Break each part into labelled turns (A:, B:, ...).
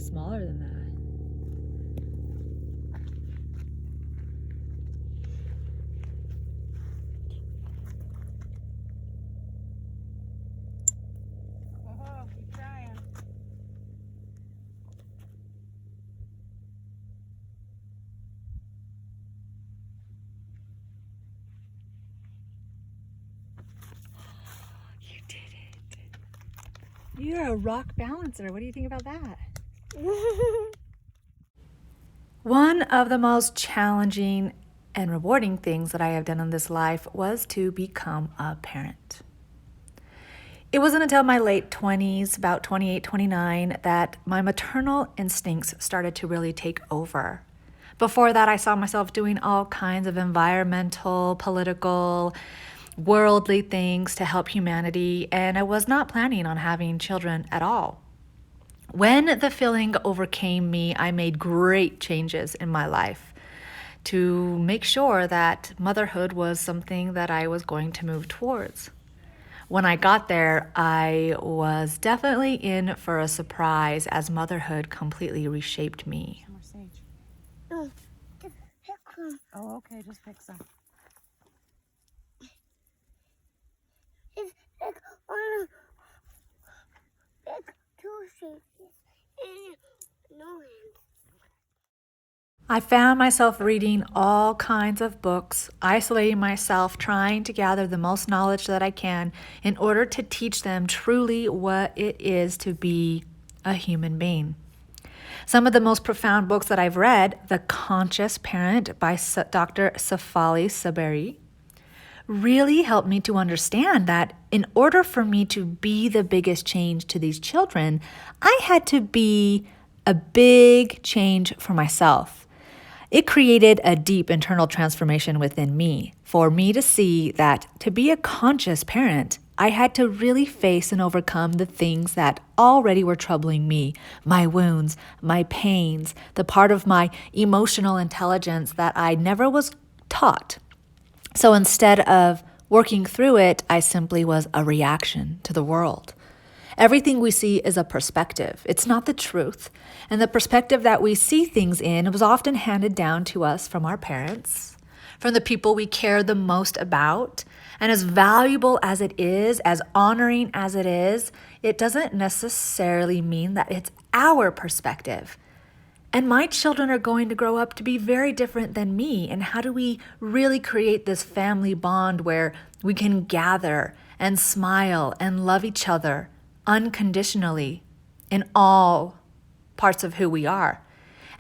A: smaller than that.
B: Oh, keep trying.
A: You did it. You're a rock balancer. What do you think about that? One of the most challenging and rewarding things that I have done in this life was to become a parent. It wasn't until my late 20s, about 28, 29, that my maternal instincts started to really take over. Before that, I saw myself doing all kinds of environmental, political, worldly things to help humanity, and I was not planning on having children at all. When the feeling overcame me, I made great changes in my life to make sure that motherhood was something that I was going to move towards. When I got there, I was definitely in for a surprise as motherhood completely reshaped me.
B: More sage.
C: No, just pick one.
B: Oh, okay, just pick some.
C: Just pick one. Pick two shapes. And no hands.
A: I found myself reading all kinds of books, isolating myself, trying to gather the most knowledge that I can in order to teach them truly what it is to be a human being. Some of the most profound books that I've read, The Conscious Parent by Dr. Safali Saberi, really helped me to understand that in order for me to be the biggest change to these children, I had to be a big change for myself. It created a deep internal transformation within me for me to see that to be a conscious parent, I had to really face and overcome the things that already were troubling me, my wounds, my pains, the part of my emotional intelligence that I never was taught. So instead of working through it, I simply was a reaction to the world. Everything we see is a perspective. It's not the truth. And the perspective that we see things in was often handed down to us from our parents, from the people we care the most about. And as valuable as it is, as honoring as it is, it doesn't necessarily mean that it's our perspective. And my children are going to grow up to be very different than me. And how do we really create this family bond where we can gather and smile and love each other unconditionally in all parts of who we are?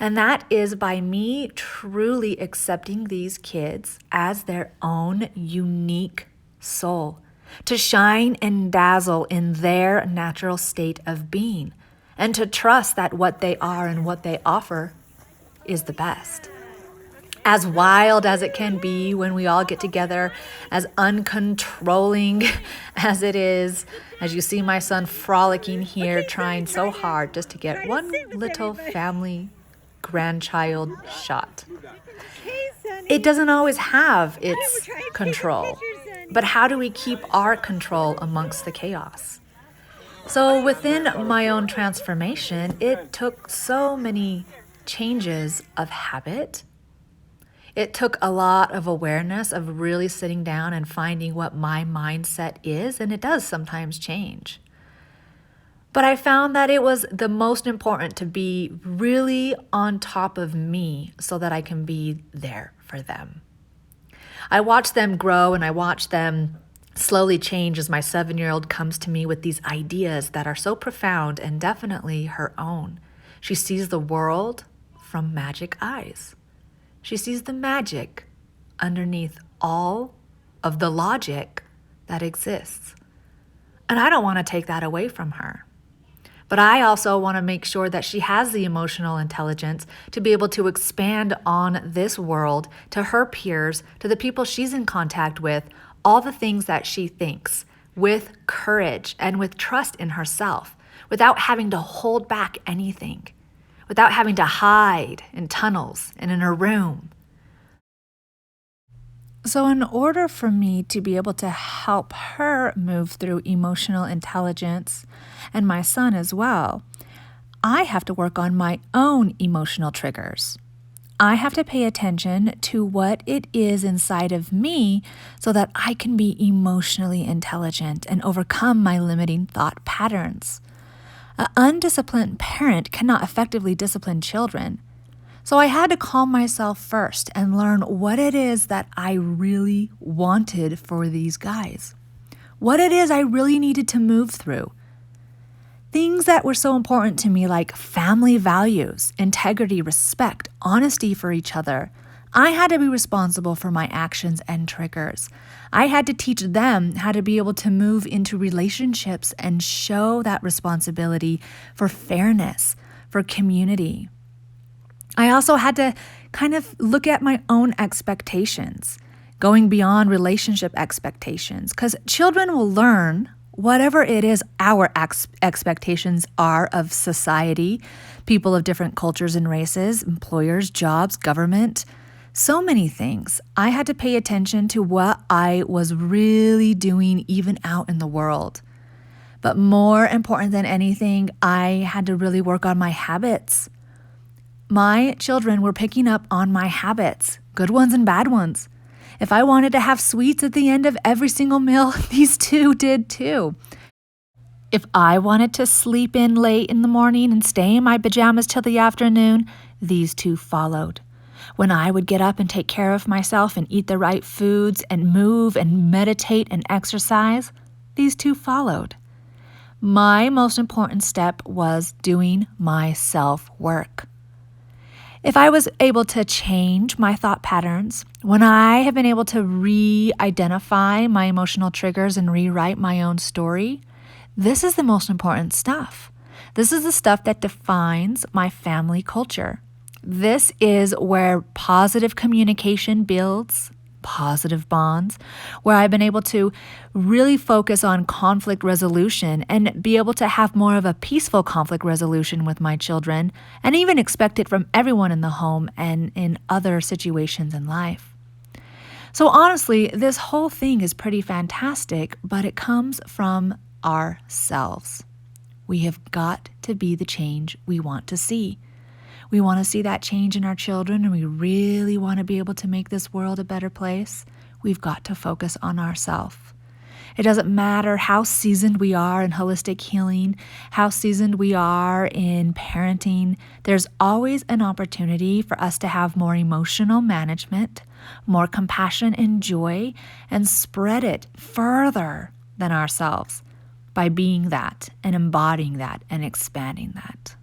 A: And that is by me truly accepting these kids as their own unique soul, to shine and dazzle in their natural state of being, and to trust that what they are and what they offer is the best. As wild as it can be when we all get together, as uncontrolling as it is, as you see my son frolicking here, trying so hard just to get one little family grandchild shot. It doesn't always have its control, but how do we keep our control amongst the chaos? So within my own transformation, it took so many changes of habit. It took a lot of awareness of really sitting down and finding what my mindset is, and it does sometimes change. But I found that it was the most important to be really on top of me so that I can be there for them. I watch them grow and I watch them slowly change as my 7-year-old comes to me with these ideas that are so profound and definitely her own. She sees the world from magic eyes. She sees the magic underneath all of the logic that exists. And I don't want to take that away from her. But I also want to make sure that she has the emotional intelligence to be able to expand on this world to her peers, to the people she's in contact with, all the things that she thinks with courage and with trust in herself, without having to hold back anything, without having to hide in tunnels and in her room. So in order for me to be able to help her move through emotional intelligence, and my son as well, I have to work on my own emotional triggers. I have to pay attention to what it is inside of me so that I can be emotionally intelligent and overcome my limiting thought patterns. An undisciplined parent cannot effectively discipline children. So I had to calm myself first and learn what it is that I really wanted for these guys. What it is I really needed to move through. Things that were so important to me, like family values, integrity, respect, honesty for each other. I had to be responsible for my actions and triggers. I had to teach them how to be able to move into relationships and show that responsibility for fairness, for community. I also had to kind of look at my own expectations, going beyond relationship expectations, because children will learn whatever it is our expectations are of society, people of different cultures and races, employers, jobs, government, so many things. I had to pay attention to what I was really doing even out in the world. But more important than anything, I had to really work on my habits. My children were picking up on my habits, good ones and bad ones. If I wanted to have sweets at the end of every single meal, these two did too. If I wanted to sleep in late in the morning and stay in my pajamas till the afternoon, these two followed. When I would get up and take care of myself and eat the right foods and move and meditate and exercise, these two followed. My most important step was doing my self-work. If I was able to change my thought patterns, when I have been able to re-identify my emotional triggers and rewrite my own story, this is the most important stuff. This is the stuff that defines my family culture. This is where positive communication builds positive bonds, where I've been able to really focus on conflict resolution and be able to have more of a peaceful conflict resolution with my children, and even expect it from everyone in the home and in other situations in life. So honestly, this whole thing is pretty fantastic, but it comes from ourselves. We have got to be the change we want to see. We want to see that change in our children, and we really want to be able to make this world a better place. We've got to focus on ourselves. It doesn't matter how seasoned we are in holistic healing, how seasoned we are in parenting. There's always an opportunity for us to have more emotional management, more compassion and joy, and spread it further than ourselves by being that and embodying that and expanding that.